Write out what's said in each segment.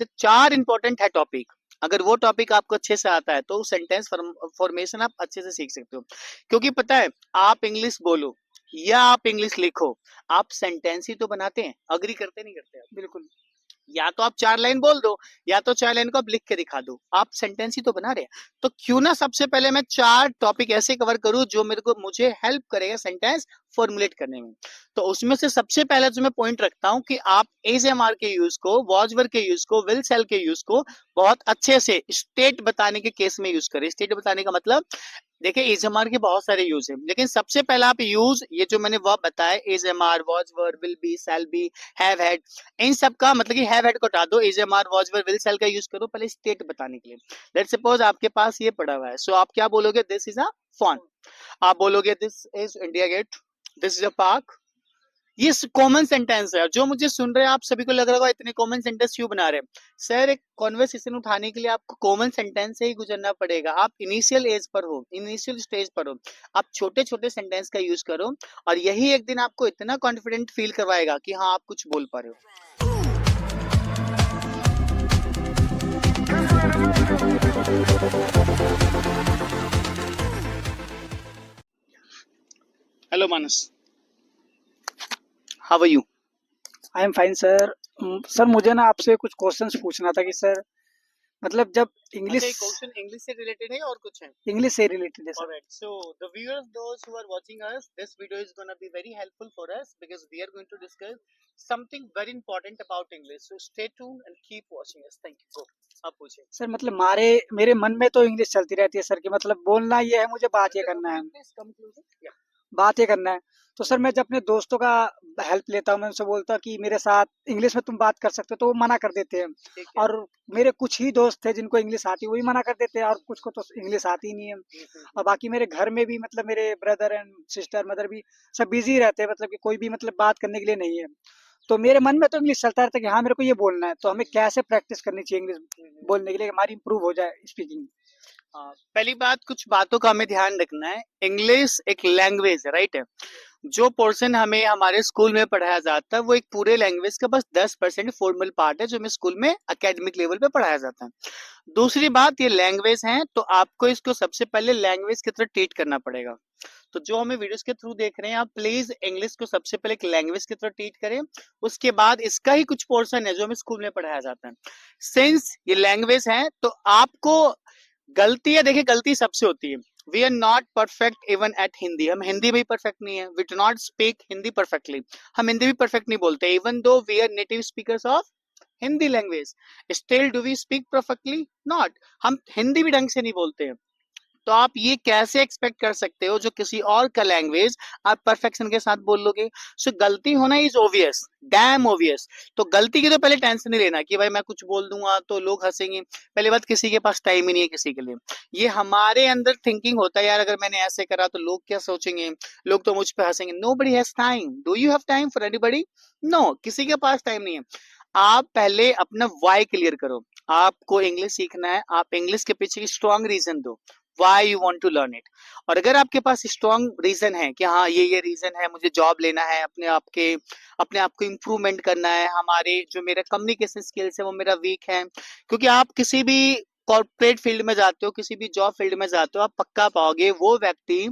तो 4 इंपॉर्टेंट है टॉपिक। अगर वो टॉपिक आपको अच्छे से आता है तो सेंटेंस फॉर्मेशन आप अच्छे से सीख सकते हो। क्योंकि पता है, आप इंग्लिश बोलो या आप इंग्लिश लिखो, आप सेंटेंस ही तो बनाते हैं। अग्री करते नहीं करते आप? बिल्कुल। या तो आप 4 लाइन बोल दो, या तो 4 लाइन को आप लिख के दिखा दो, आप सेंटेंस ही तो बना रहे हैं। तो क्यों ना सबसे पहले मैं 4 टॉपिक ऐसे कवर करूं जो मुझे हेल्प करेगा सेंटेंस फॉर्मुलेट करने में। तो उसमें से सबसे पहले जो मैं पॉइंट रखता हूं कि आप इज एम आर के यूज को, वॉज वर के यूज को, विल सेल के यूज को बहुत अच्छे से स्टेट बताने के केस में यूज करें। स्टेट बताने का मतलब, देखिए इज एम आर के बहुत सारे यूज है, लेकिन सबसे पहला आप यूज ये जो मैंने वर्ब बताया, is am are, was were, will be, shall be, have had, इन सब का मतलब कि हैव हैड को हटा दो, is am are, was were, will shall का यूज करो पहले स्टेट बताने के लिए। लेट्स सपोज आपके पास ये पड़ा हुआ है, सो आप क्या बोलोगे? This is a phone. आप बोलोगे this is India Gate, this is a park. ये कॉमन सेंटेंस है। जो मुझे सुन रहे हैं आप सभी को लग रहा होगा इतने कॉमन सेंटेंस क्यों बना रहे हैं सर? एक कॉन्वर्सेशन उठाने के लिए आपको कॉमन सेंटेंस से ही गुजरना पड़ेगा। आप इनिशियल एज पर हो, इनिशियल स्टेज पर हो, आप छोटे छोटे सेंटेंस का यूज करो, और यही एक दिन आपको इतना कॉन्फिडेंट फील करवाएगा कि हाँ आप कुछ बोल पा रहे हो। Hello Manas, how are you? I am fine sir. Sir मुझे ना आपसे कुछ क्वेश्चंस पूछना था कि सर मतलब जब अच्छा, इंग्लिश ये क्वेश्चन इंग्लिश से रिलेटेड है और कुछ है? इंग्लिश से रिलेटेड है sir. Alright, so the viewers, those who are watching us, this video is going to be very helpful for us because we are going to discuss something very important about English. So stay tuned and keep watching us. Thank you. Go. आप पूछिए। Sir मतलब मेरे मन में तो English चलती रहती है सर कि मतलब बोलना ये है, मुझे बात ये करना है, Please come closer. Yeah. बात ये करना है। तो सर मैं जब अपने दोस्तों का हेल्प लेता हूँ, मैं उनसे बोलता हूँ कि मेरे साथ इंग्लिश में तुम बात कर सकते हो, तो वो मना कर देते हैं। ठीक है। और मेरे कुछ ही दोस्त थे जिनको इंग्लिश आती है, वो भी मना कर देते हैं, और कुछ को तो इंग्लिश आती ही नहीं है। और बाकी मेरे घर में भी मतलब मेरे ब्रदर एंड सिस्टर मदर भी सब बिजी रहते हैं, मतलब कि कोई भी मतलब बात करने के लिए नहीं है। तो मेरे मन में तो इंग्लिश चलता रहता है कि हाँ मेरे को ये बोलना है। तो हमें कैसे प्रैक्टिस करनी चाहिए इंग्लिश बोलने के लिए, हमारी इंप्रूव हो जाए स्पीकिंग। पहली बात, कुछ बातों का हमें ध्यान रखना है। इंग्लिश एक लैंग्वेज है, राइट है? जो पोर्शन हमें हमारे स्कूल में पढ़ाया जाता है वो एक पूरे लैंग्वेज का बस 10% फॉर्मल पार्ट है जो हमें स्कूल में एकेडमिक लेवल पे पढ़ाया जाता है। दूसरी बात, ये लैंग्वेज है तो आपको इसको सबसे पहले लैंग्वेज की तरह ट्रीट करना पड़ेगा। तो जो हमें वीडियोस के थ्रू देख रहे हैं, आप प्लीज इंग्लिश को सबसे पहले एक लैंग्वेज की तरह ट्रीट करें। उसके बाद इसका ही कुछ पोर्शन है जो हमें स्कूल में पढ़ाया जाता है। सिंस ये लैंग्वेज है तो आपको गलती है, देखिए गलती सबसे होती है। We are not perfect even at Hindi. हम हिंदी में भी परफेक्ट नहीं है। We do not speak Hindi perfectly. हम हिंदी भी परफेक्ट नहीं बोलते even though we are native speakers of Hindi language. Still do we speak perfectly? Not. हम हिंदी भी ढंग से नहीं बोलते हैं। तो आप ये कैसे एक्सपेक्ट कर सकते हो जो किसी और का लैंग्वेज आप परफेक्शन के साथ बोल लोगे? सो गलती होना इज ओवियस, डैम ओवियस। तो गलती की तो पहले टेंशन नहीं लेना कि भाई मैं कुछ बोल दूंगा तो लोग हंसेंगे। पहली बात, किसी के पास टाइम ही नहीं है किसी के लिए। ये हमारे अंदर थिंकिंग होता है, यार अगर मैंने ऐसे करा तो लोग क्या सोचेंगे, लोग तो मुझ पे हंसेंगे। Nobody has time. Do you have time for anybody? No, किसी के पास टाइम नहीं है। आप पहले अपना वाई क्लियर करो। आपको इंग्लिश सीखना है, आप इंग्लिश के पीछे स्ट्रॉन्ग रीजन दो why you want to learn it। और अगर आपके पास स्ट्रॉन्ग रीजन है कि हाँ ये रीजन है, मुझे जॉब लेना है, अपने आप को इम्प्रूवमेंट करना है, हमारे जो मेरा कम्युनिकेशन स्किल्स है वो मेरा वीक है। क्योंकि आप किसी भी कॉर्पोरेट फील्ड में जाते हो, किसी भी जॉब फील्ड में जाते हो, आप पक्का पाओगे वो व्यक्ति,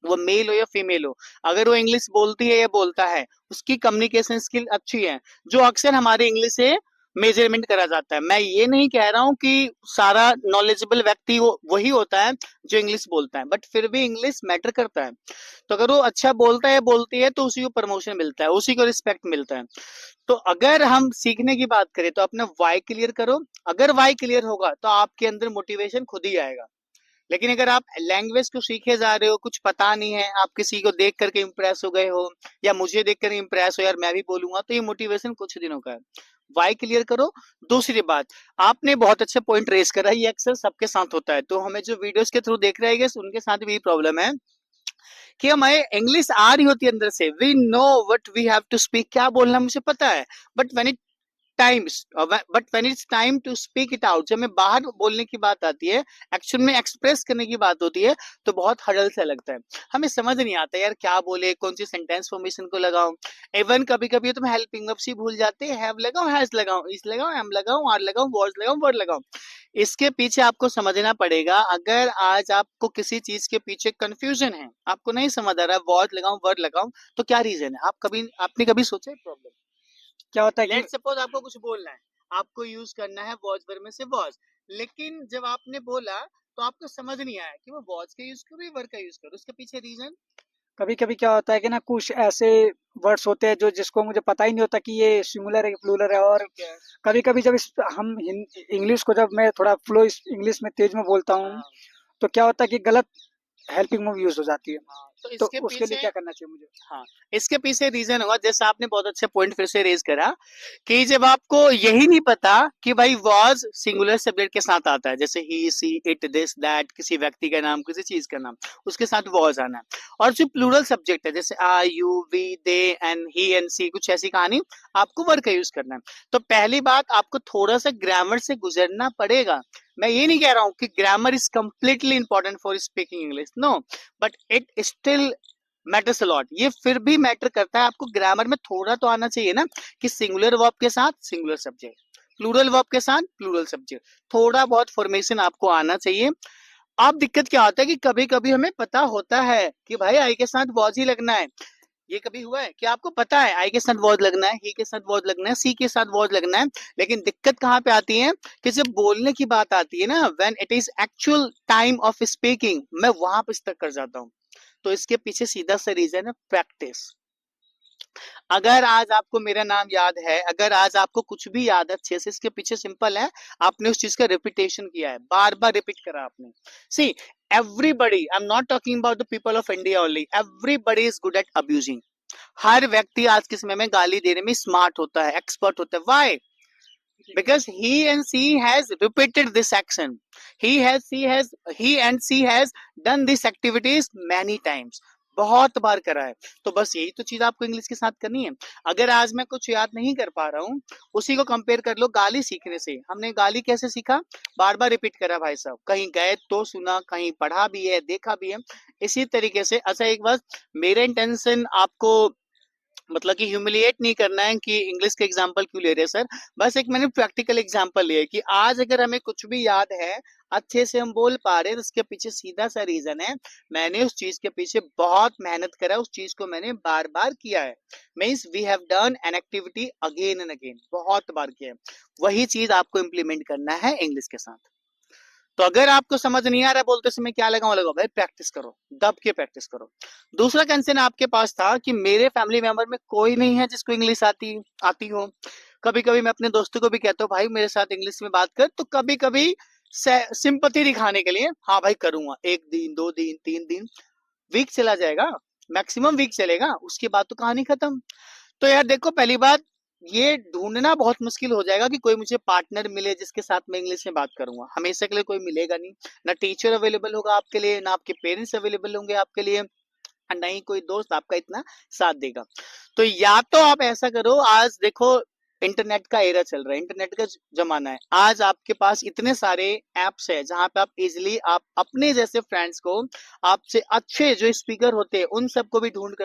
वो मेल हो या फीमेल हो, अगर वो इंग्लिश बोलती है या बोलता है, उसकी कम्युनिकेशन स्किल अच्छी है, जो अक्सर हमारे इंग्लिश से मेजरमेंट करा जाता है। मैं ये नहीं कह रहा हूं कि सारा नॉलेजेबल व्यक्ति वो वही होता है जो इंग्लिश बोलता है, बट फिर भी इंग्लिश मैटर करता है। तो अगर वो अच्छा बोलता है, बोलती है, तो उसी को प्रमोशन मिलता है, उसी को रिस्पेक्ट मिलता है। तो अगर हम सीखने की बात करें तो अपना वाई क्लियर करो। अगर वाई क्लियर होगा तो आपके अंदर मोटिवेशन खुद ही आएगा। लेकिन अगर आप लैंग्वेज को सीखे जा रहे हो, कुछ पता नहीं है, आप किसी को देख करके इंप्रेस हो गए हो या मुझे देख कर इंप्रेस हो, यार मैं भी बोलूंगा, तो ये मोटिवेशन कुछ दिनों का है। वाई क्लियर करो। दूसरी बात, आपने बहुत अच्छा पॉइंट रेस करा, ये अक्सर सबके साथ होता है। तो हमें जो वीडियोस के थ्रू देख रहे हैं उनके साथ भी प्रॉब्लम है कि हमें इंग्लिश आ रही होती है अंदर से, we know what we have to speak, क्या बोलना मुझे पता है, but when it times, but when it's time to speak it out, जब मैं बाहर बोलने की बात आती है, एक्शन में एक्सप्रेस करने की बात होती है, तो बहुत हडल सा लगता है। हमें समझ नहीं आता यार क्या बोले, कौन सी सेंटेंस फॉर्मेशन को लगाऊं। इवन कभी कभी तो मैं हेल्पिंग वर्ब से भूल जाते हैं, हैव लगाऊं, हैज लगाऊं, इज लगाऊं, एम लगाऊं, आर लगाऊं, वाज लगाऊं, वर लगाऊं। इसके पीछे आपको समझना पड़ेगा। अगर आज आपको किसी चीज के पीछे कंफ्यूजन है, आपको नहीं समझ आ रहा है वाज लगाऊं, वर लगाऊं, तो क्या रीजन है, आपने कभी सोचा है प्रॉब्लम? क्या होता है कि लेट सपोज आपको कुछ बोलना है, आपको यूज करना है वॉज वर्ब में से वॉज, लेकिन जब आपने बोला तो आपको समझ नहीं आया कि वो वॉज का यूज करो या वर्ब का यूज करो, उसके पीछे रीजन। कभी कभी क्या होता है कि ना कुछ ऐसे वर्ड्स होते हैं जो जिसको मुझे पता ही नहीं होता कि ये सिंगुलर है कि प्लूरल है। और ठीक है। कभी कभी जब हम इंग्लिश को जब मैं थोड़ा फ्लो इंग्लिश में तेज में बोलता हूँ, हाँ तो क्या होता है कि गलत हेल्पिंग मूव यूज हो जाती है। हाँ, तो तो इसके उसके लिए पीछे, क्या करना चाहिए मुझे? हाँ, इसके पीछे रीजन होगा, जैसे आपने बहुत अच्छा पॉइंट फिर से रेज करा कि जब आपको यही नहीं पता कि भाई वॉज सिंगुलर सब्जेक्ट के साथ आता है, जैसे ही, सी, इट, दिस, दैट, किसी व्यक्ति का नाम, किसी चीज का नाम, उसके साथ वॉज आना है। और जो प्लूरल सब्जेक्ट है, जैसे I, you, we, they and he and she, कुछ ऐसी कहानी, आपको वर्ब का यूज करना है। तो पहली बात, आपको थोड़ा सा ग्रामर से गुजरना पड़ेगा। मैं ये नहीं कह रहा हूं कि grammar is completely important for speaking English, no, but it still matters a lot. ये फिर भी मैटर करता है, आपको ग्रामर में थोड़ा तो आना चाहिए ना, कि सिंगुलर वर्ब के साथ सिंगुलर सब्जेक्ट, प्लूरल वर्ब के साथ प्लूरल सब्जेक्ट, थोड़ा बहुत फॉर्मेशन आपको आना चाहिए। अब दिक्कत क्या होता है कि कभी कभी हमें पता होता है कि भाई आई के साथ वॉज ही लगना है। ये कभी हुआ है कि आपको पता है आई के साथ वॉज लगना है, ही के साथ वॉज लगना है, सी के साथ वॉज लगना है, लेकिन दिक्कत कहाँ पे आती है कि जब बोलने की बात आती है ना, when it is actual time of speaking, मैं वहां पर स्टक कर जाता हूँ। तो इसके पीछे सीधा सा रीजन है प्रैक्टिस। अगर आज आपको मेरा नाम याद है, अगर आज आपको कुछ भी याद है अच्छे से, इसके पीछे सिंपल है, आपने उस चीज का रिपीटेशन किया है, बार बार रिपीट करा आपने। See, everybody, I am not talking about the people of India only, everybody is good at abusing. हर व्यक्ति आज के समय में गाली देने में स्मार्ट होता है, एक्सपर्ट होता है। Why? Because he and she has repeated this action, he and she has done this activities many times, बहुत बार करा है। तो बस यही तो चीज आपको इंग्लिश के साथ करनी है। अगर आज मैं कुछ याद नहीं कर पा रहा हूँ, उसी को कंपेयर कर लो गाली सीखने से। हमने गाली कैसे सीखा? बार बार रिपीट करा भाई साहब, कहीं गए तो सुना, कहीं पढ़ा भी है, देखा भी है। इसी तरीके से, अच्छा एक बात, मेरा इंटेंशन आपको मतलब कि ह्यूमिलिएट नहीं करना है कि इंग्लिश के एग्जाम्पल क्यों ले रहे हैं सर, बस एक मैंने प्रैक्टिकल एग्जाम्पल लिया है कि आज अगर हमें कुछ भी याद है, अच्छे से हम बोल पा रहे हैं, तो उसके पीछे सीधा सा रीजन है, मैंने उस चीज के पीछे बहुत मेहनत करा, उस चीज को मैंने बार बार किया है। Means we have done an activity again and again, बहुत बार किया है। वही चीज आपको इम्प्लीमेंट करना है इंग्लिश के साथ। तो अगर आपको समझ नहीं आ रहा बोलते समय क्या लगाओ भाई, प्रैक्टिस करो, दब के प्रैक्टिस करो। दूसरा कंसर्न आपके पास था कि मेरे फैमिली मेंबर में कोई नहीं है जिसको इंग्लिश आती आती हो। कभी कभी मैं अपने दोस्तों को भी कहता हूँ भाई मेरे साथ इंग्लिश में बात कर, तो कभी कभी सिंपथी दिखाने के लिए, हाँ भाई करूंगा, एक दिन, दो दिन, तीन दिन, वीक चला जाएगा, मैक्सिमम वीक चलेगा, उसके बाद तो कहानी खत्म। तो यार देखो, पहली बात, ये ढूंढना बहुत मुश्किल हो जाएगा कि कोई मुझे पार्टनर मिले जिसके साथ मैं इंग्लिश में बात करूंगा। हमेशा के लिए कोई मिलेगा नहीं, ना टीचर अवेलेबल होगा आपके लिए, ना आपके पेरेंट्स अवेलेबल होंगे आपके लिए, और नहीं कोई दोस्त आपका इतना साथ देगा। तो या तो आप ऐसा करो, आज देखो इंटरनेट का एरा चल रहा है, इंटरनेट का जमाना है, आज आपके पास इतने सारे एप्स है जहां पे आप इजिली आप अपने जैसे फ्रेंड्स को, आपसे अच्छे जो स्पीकर होते हैं उन सबको भी ढूंढ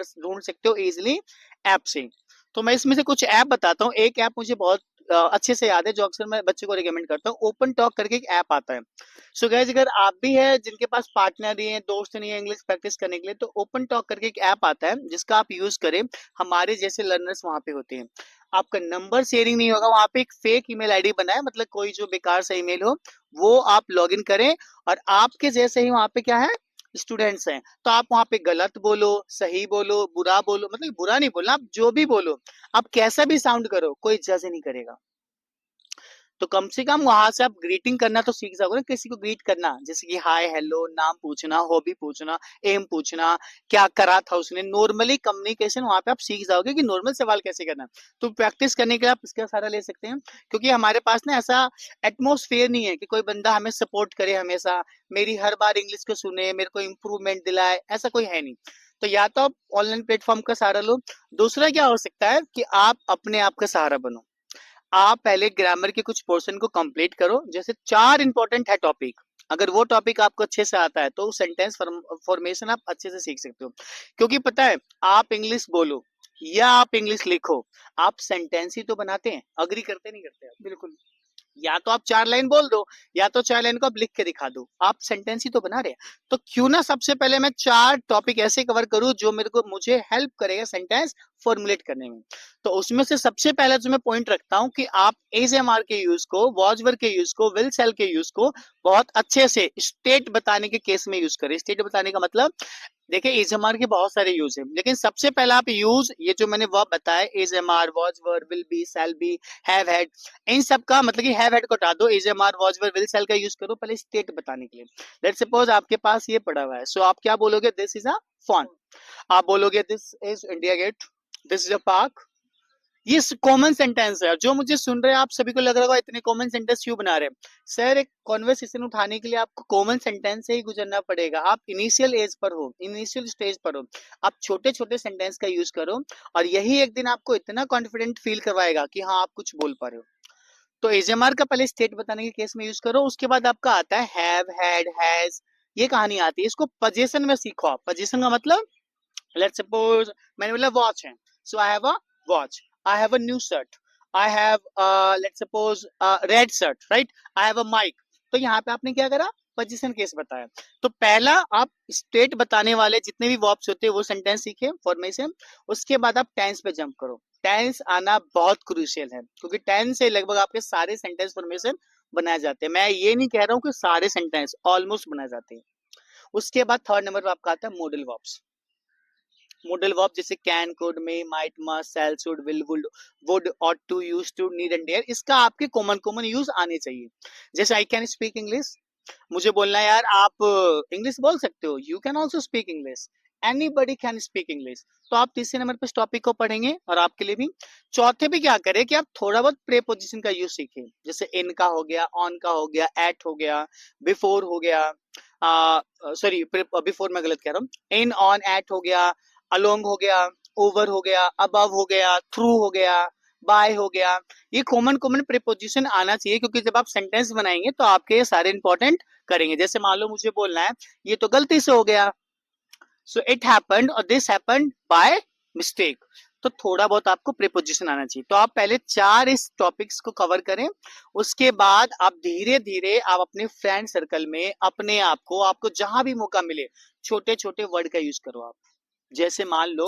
सकते हो इजिली ऐप से। तो मैं इसमें से कुछ ऐप बताता हूँ। एक ऐप मुझे बहुत अच्छे से याद है, जो अक्सर मैं बच्चे को रिकमेंड करता हूँ, ओपन टॉक करके एक ऐप आता है। सो गाइस, अगर आप भी है जिनके पास पार्टनर नहीं है, दोस्त नहीं है इंग्लिश प्रैक्टिस करने के लिए, तो ओपन टॉक करके एक ऐप आता है जिसका आप यूज करें। हमारे जैसे लर्नर्स वहां पे होते हैं, आपका नंबर शेयरिंग नहीं होगा, वहां पे एक फेक ईमेल आईडी बना है, मतलब कोई जो बेकार सा ईमेल हो वो आप लॉग इन करें, और आपके जैसे ही वहां पे क्या है, स्टूडेंट्स हैं, तो आप वहां पे गलत बोलो, सही बोलो, बुरा बोलो, मतलब बुरा नहीं बोलना, आप जो भी बोलो, आप कैसा भी साउंड करो, कोई जज नहीं करेगा। तो कम से कम वहां से आप ग्रीटिंग करना तो सीख जाओगे ना, किसी को ग्रीट करना, जैसे कि हाय, हेलो, नाम पूछना, हॉबी पूछना, एम पूछना, क्या करा था उसने, नॉर्मली कम्युनिकेशन वहां पे आप सीख जाओगे कि नॉर्मल सवाल कैसे करना। तो प्रैक्टिस करने के लिए आप इसका सहारा ले सकते हैं, क्योंकि हमारे पास ना ऐसा एटमोस्फेयर नहीं है कि कोई बंदा हमें सपोर्ट करे, हमेशा मेरी हर बार इंग्लिश को सुने, मेरे को इंप्रूवमेंट दिलाए, ऐसा कोई है नहीं। तो या तो आप ऑनलाइन प्लेटफॉर्म का सहारा लो, दूसरा क्या हो सकता है कि आप अपने आप का सहारा बनो। आप पहले ग्रामर के कुछ पोर्शन को कंप्लीट करो, जैसे 4 इंपॉर्टेंट है टॉपिक, अगर वो टॉपिक आपको अच्छे से आता है तो सेंटेंस फॉर्मेशन आप अच्छे से सीख सकते हो। क्योंकि पता है, आप इंग्लिश बोलो या आप इंग्लिश लिखो, आप सेंटेंस ही तो बनाते हैं, अग्री करते नहीं करते आप? बिल्कुल। या तो आप 4 लाइन बोल दो, या तो 4 लाइन को आप लिख के दिखा दो, आप सेंटेंस ही तो बना रहे हैं। तो क्यों ना सबसे पहले मैं 4 टॉपिक ऐसे कवर करूं जो मुझे हेल्प करेगा सेंटेंस फॉर्मुलेट करने में। तो उसमें से सबसे पहला जो मैं पॉइंट रखता हूं कि आप इज एम आर के यूज को, वॉज वर के यूज को, विल सेल के यूज को बहुत अच्छे से स्टेट बताने के केस में यूज करें। स्टेट बताने का मतलब, देखिए इज एम आर के बहुत सारे यूज है, लेकिन सबसे पहला आप यूज, ये जो मैंने वर्ब बताया, is am are, was were, will be, shall be, have had, इन सब का मतलब कि हैव हैड को हटा दो, is am are, was were, will shall का यूज करो पहले स्टेट बताने के लिए। लेट्स सपोज आपके पास ये पड़ा हुआ है, सो आप क्या बोलोगे? This is a phone. आप बोलोगे this is India Gate, this is a park. ये कॉमन सेंटेंस है, जो मुझे सुन रहे हैं आप सभी को लग रहा होगा इतने कॉमन सेंटेंस क्यों बना रहे हैं सर? एक कॉन्वर्सेशन उठाने के लिए आपको कॉमन सेंटेंस से ही गुजरना पड़ेगा। आप इनिशियल एज पर हो, इनिशियल स्टेज पर हो, आप छोटे छोटे सेंटेंस का यूज करो, और यही एक दिन आपको इतना कॉन्फिडेंट फील करवाएगा कि हाँ आप कुछ बोल पा रहे हो। तो एजएमआर का पहले स्टेट बताने के केस में यूज करो, उसके बाद आपका आता है हैव, हैड, हैज, ये कहानी आती है। इसको पोजीशन में सीखो आप। पोजीशन का मतलब, लेट्स सपोज मैंने बोला वॉच है, so I have a watch, I have a new shirt, I have let's suppose red shirt, right, I have a mic. तो यहाँ पे आपने क्या करा? पोजीशन केस बताया। तो पहला आप स्टेट बताने वाले जितने भी वर्ब्स होते हैं वो सेंटेंस सीखे फॉर्मेशन, उसके बाद आप टेंस पे जंप करो। टेंस आना बहुत क्रूशियल है, क्योंकि टेंस से लगभग आपके सारे सेंटेंस फॉर्मेशन बनाए जाते हैं। मैं ये नहीं कह रहा हूँ कि सारे सेंटेंस, ऑलमोस्ट बनाए जाते हैं। उसके बाद थर्ड नंबर पर आपका आता है मॉडल वर्ब्स। मॉडल वर्ब जैसे can, could, may, might, must, shall, should, will, would, ought to, use to, need and dare, इसका आपके कॉमन कॉमन यूज आने चाहिए। जैसे आई कैन स्पीक इंग्लिश, मुझे बोलना है यार आप इंग्लिश बोल सकते हो, you can also speak English, anybody can speak English. तो आप तीसरे नंबर पे इस टॉपिक को पढ़ेंगे, और आपके लिए भी। चौथे पे क्या करें कि आप थोड़ा बहुत प्रेपोजिशन का यूज सीखें, जैसे इन का हो गया, ऑन का हो गया, एट हो गया, बिफोर हो गया, सॉरी बिफोर मैं गलत कह रहा हूँ, इन, ऑन, एट हो गया, अलोंग हो गया, ओवर हो गया, अबव हो गया, थ्रू हो गया, बाय हो गया। ये कॉमन कॉमन प्रीपोजिशन आना चाहिए, क्योंकि जब आप सेंटेंस बनाएंगे तो आपके ये सारे इंपॉर्टेंट करेंगे। जैसे मान लो मुझे बोलना है ये तो गलती से हो गया, सो इट हैपेंड और दिस हैपेंड बाय मिस्टेक। तो थोड़ा बहुत आपको प्रीपोजिशन आना चाहिए। तो आप पहले 4 इस टॉपिक्स को कवर करें, उसके बाद आप धीरे धीरे आप अपने फ्रेंड सर्कल में अपने आप को, आपको जहां भी मौका मिले, छोटे छोटे वर्ड का यूज करो आप। जैसे मान लो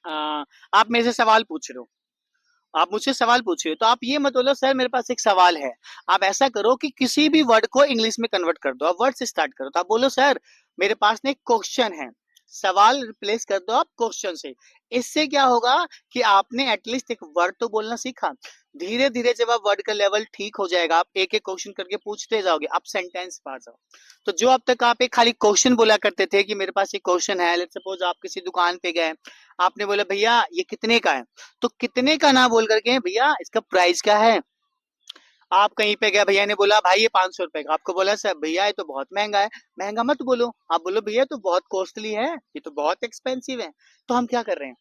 आप मेरे से सवाल पूछ रहे हो, आप मुझसे सवाल पूछ रहे हो, तो आप ये मत बोलो सर मेरे पास एक सवाल है। आप ऐसा करो कि किसी भी वर्ड को इंग्लिश में कन्वर्ट कर दो, आप वर्ड से स्टार्ट करो। तो आप बोलो सर मेरे पास ना एक क्वेश्चन है, सवाल रिप्लेस कर दो आप क्वेश्चन से। इससे क्या होगा कि आपने एटलीस्ट एक वर्ड तो बोलना सीखा। धीरे धीरे जब आप वर्ड का लेवल ठीक हो जाएगा, आप एक एक क्वेश्चन करके पूछते जाओगे, आप सेंटेंस पा जाओ। तो जो अब तक आप एक खाली क्वेश्चन बोला करते थे कि मेरे पास एक क्वेश्चन है, लेट्स सपोज आप किसी दुकान पे गए, आपने बोला भैया ये कितने का है, तो कितने का ना बोल करके भैया इसका प्राइस क्या है। आप कहीं पे गए, भैया ने बोला भाई ये 500 रुपए का, आपको बोला सर भैया ये तो बहुत महंगा है। महंगा मत बोलो, आप बोलो भैया तो बहुत कॉस्टली है, ये तो बहुत एक्सपेंसिव है। तो हम क्या कर रहे हैं,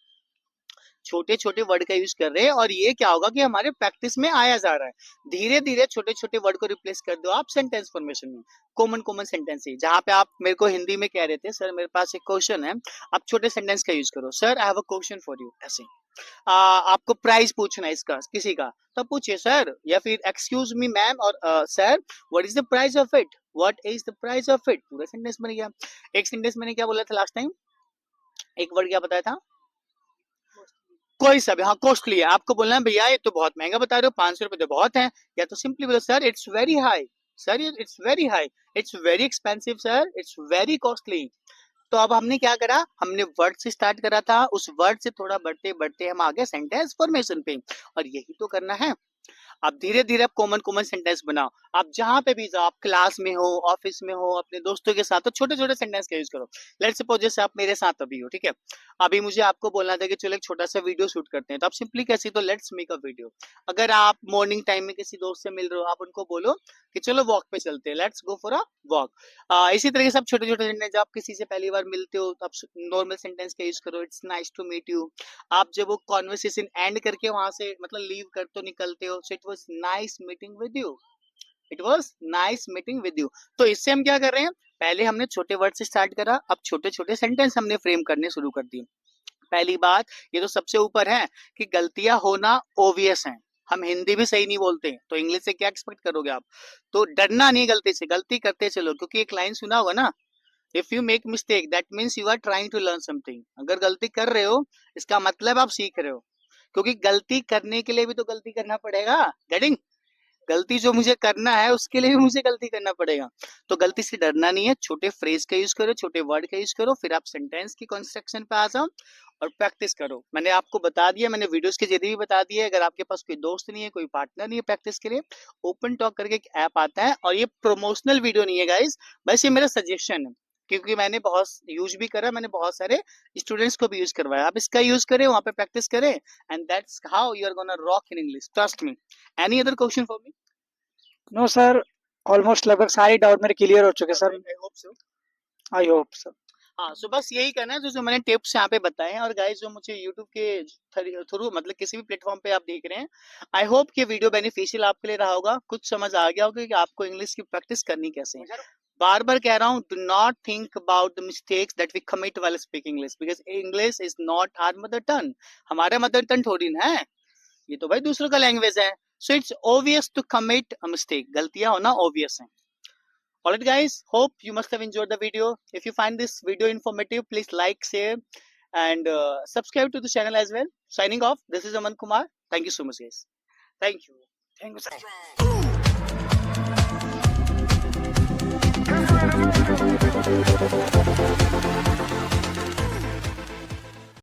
छोटे छोटे वर्ड का यूज कर रहे हैं, और ये क्या होगा कि हमारे प्रैक्टिस में आया जा रहा है। धीरे धीरे छोटे छोटे वर्ड को रिप्लेस कर दो आप सेंटेंस फॉर्मेशन में, कॉमन कॉमन सेंटेंस ही। जहां पे आप मेरे को हिंदी में कह रहे थे सर मेरे पास एक क्वेश्चन है, आप छोटे सेंटेंस का यूज करो, sir I have a question for you, ऐसे। आपको प्राइस पूछना है इसका किसी का, तो पूछिए सर, या फिर एक्सक्यूज मी मैम, और sir what is the price of it, what is the price of it, पूरा सेंटेंस बन गया। एक सेंटेंस मैंने क्या बोला था लास्ट टाइम, एक वर्ड क्या बताया था, कोई सा भी, हाँ कॉस्टली है। आपको बोलना है भैया ये तो बहुत महंगा बता रहे हो, 500 रुपए तो बहुत है। या तो सिंपली बोलो sir it's very high, sir it's very high, it's very expensive sir, it's very costly. तो अब हमने क्या करा, हमने वर्ड से स्टार्ट करा था, उस वर्ड से थोड़ा बढ़ते बढ़ते हम आ गए सेंटेंस फॉर्मेशन पे, और यही तो करना है। आप धीरे धीरे आप कॉमन कॉमन सेंटेंस बनाओ। आप जहां पे भी जाओ, आप क्लास में हो, ऑफिस में हो, अपने दोस्तों के साथ, तो छोटे छोटे सेंटेंस का यूज करो। लेट्स सपोज जैसे आप मेरे साथ अभी हो, ठीक है, अभी मुझे आपको बोलना था कि चलो एक छोटा सा वीडियो शूट करते हैं, तो आप सिंपली कैसे, तो लेट्स मेक अ वीडियो। अगर आप मॉर्निंग टाइम में किसी दोस्त से मिल रहे हो, आप उनको बोलो कि चलो वॉक पे चलते हैं, let's go for a walk. इसी तरीके से आप छोटे छोटे सेंटेंस, जब आप किसी से पहली बार मिलते हो तो आप नॉर्मल सेंटेंस का यूज करो, it's nice to meet you. आप जब वो कॉन्वर्सेशन एंड करके वहां से मतलब लीव कर तो निकलते हो, so it was nice meeting with you, it was nice meeting with you. तो इससे हम क्या कर रहे हैं, पहले हमने छोटे वर्ड से स्टार्ट करा, अब छोटे छोटे सेंटेंस हमने फ्रेम करने शुरू कर दिए। पहली बात, ये तो सबसे ऊपर है कि गलतियां होना ओवियस है। हम हिंदी भी सही नहीं बोलते, तो इंग्लिश से क्या एक्सपेक्ट करोगे आप। तो डरना नहीं गलती से, गलती करते चलो, क्योंकि एक लाइन सुना होगा ना, if you make mistake that means you are trying to learn something. अगर गलती कर रहे हो, इसका मतलब आप सीख रहे हो, क्योंकि गलती करने के लिए भी तो गलती करना पड़ेगा। गेटिंग, गलती जो मुझे करना है उसके लिए भी मुझे गलती करना पड़ेगा। तो गलती से डरना नहीं है, छोटे फ्रेज का यूज करो, छोटे वर्ड का यूज करो, फिर आप सेंटेंस की कंस्ट्रक्शन पे आ जाओ और प्रैक्टिस करो। मैंने आपको बता दिया, मैंने वीडियोस के जरिए भी बता दिया। अगर आपके पास कोई दोस्त नहीं है, कोई पार्टनर नहीं है प्रैक्टिस के लिए, ओपन टॉक करके एक ऐप आता है, और ये प्रमोशनल वीडियो नहीं है गाइस, बस ये मेरा सजेशन है, क्योंकि मैंने बहुत यूज भी करा, मैंने बहुत सारे स्टूडेंट्स को भी यूज करवाया। आप इसका यूज करें, वहां पे प्रैक्टिस करें, and that's how you are gonna rock in English, trust me. Any other question for me? No sir, almost लगभग सारे डाउट मेरे क्लियर हो चुके sir. I hope so. I hope sir. हाँ, सो बस यही करना है जो जो मैंने टिप्स यहाँ पे बताए हैं। और गाइस, जो मुझे यूट्यूब के थ्रू मतलब किसी भी प्लेटफॉर्म पे आप देख रहे हैं, आई होप कि वीडियो बेनिफिशियल आपके लिए रहा होगा, कुछ समझ आ गया होगा कि आपको इंग्लिश की प्रैक्टिस करनी कैसे है। बार बार कह रहा हूँ, do not think about the mistakes that we commit while speaking English, because English is not our mother tongue. हमारा मदर टंग थोड़ी ना है, ये तो भाई दूसरों का लैंग्वेज है। So it's obvious to commit a mistake, गलतियां होना obvious है। Alright guys, hope you must have enjoyed the video. If you find this video informative, please like, share and subscribe to the channel as well. Signing off, this is Aman Kumar. Thank you so much guys. Thank you. Thank you sir.